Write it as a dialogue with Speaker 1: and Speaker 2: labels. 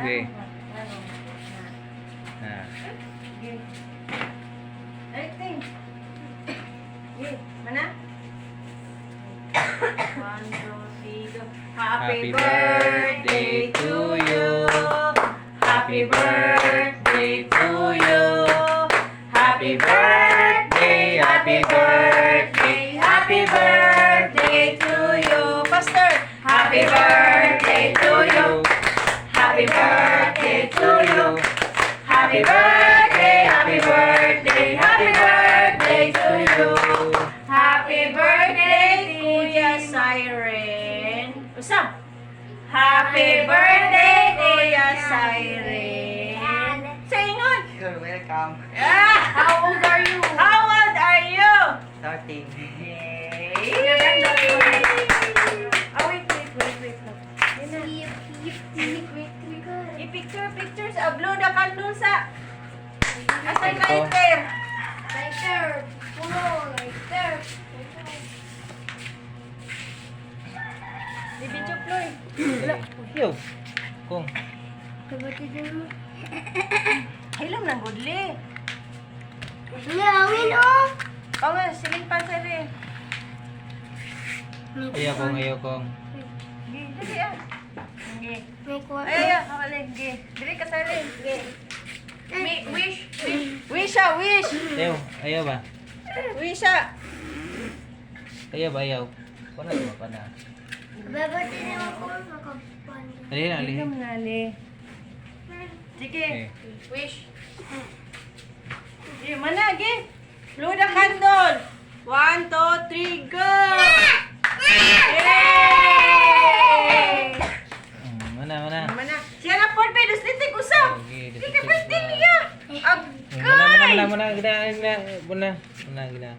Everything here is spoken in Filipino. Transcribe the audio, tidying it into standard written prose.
Speaker 1: Okay. Ah.
Speaker 2: Everything. Okay, mana? 1, 2, 3, go.
Speaker 1: Happy birthday to you.
Speaker 2: Happy birthday to you.
Speaker 1: Happy birthday, happy birthday,
Speaker 2: happy birthday to you. Pastor, happy birthday to you. Happy birthday to you. Happy birthday, happy birthday, happy birthday to you. Happy birthday, Kuya Siren. Usap. Happy birthday, Kuya Siren. Saingon.
Speaker 3: You're welcome.
Speaker 2: How old are you? How old are you?
Speaker 3: 30.
Speaker 2: Yay! Oh, wait. I-pictures. Blow the candle sa... Asan lighter? Di video Ploy.
Speaker 1: Yo. Kung.
Speaker 2: Hilam ng gudli.
Speaker 4: Ngawin oh.
Speaker 2: O nga, siling pa sa rin.
Speaker 1: Ayaw kong, ayaw kong.
Speaker 2: Dali ah. Sige.
Speaker 4: May kwarto.
Speaker 2: Ay, hawali. Sige. Dili ka sa rin. Sige. Wish. Wish ah, wish.
Speaker 1: Ayaw, ayaw ba?
Speaker 2: Wish ah.
Speaker 1: Ayaw ba, ayaw? Pana ba, pana?
Speaker 4: Babati na ako makapan.
Speaker 1: Dali na, dali.
Speaker 2: Hilam na, li. Sige.
Speaker 1: Okay.
Speaker 2: Wish. Sige, mana, ge. Blow the candle. 1, 2, 3, go! Yay!
Speaker 1: Mana.
Speaker 2: Mana? Siya na por pedos litik usap.
Speaker 1: Okay,
Speaker 2: Sige, birthday niya. Agay.
Speaker 1: Mana, gina.